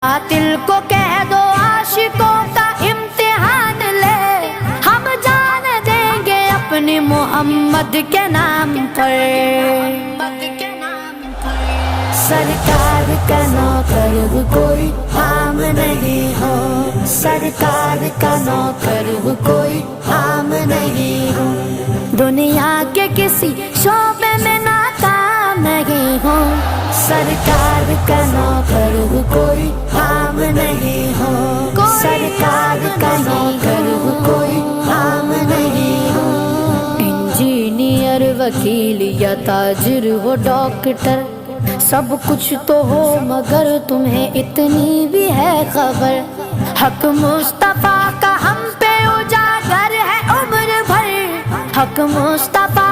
बातिल को कह दो आशिकों का इम्तिहान ले, हम जान देंगे अपने मोहम्मद के नाम पर। सरकार का नौकर वो कोई आम नहीं हो, सरकार का नौकर वो कोई आम नहीं हो। दुनिया के किसी शोबे में नाकाम नहीं हो, सरकार का नौकर वो कोई आम नहीं हो, सरकार का नौकर वो कोई आम नहीं हो। इंजीनियर, वकील या ताजिर हो, डॉक्टर, सब कुछ तो हो मगर तुम्हें इतनी भी है खबर, हक मुस्तफा का हम पे उजागर है उम्र भर, हक मुस्तफा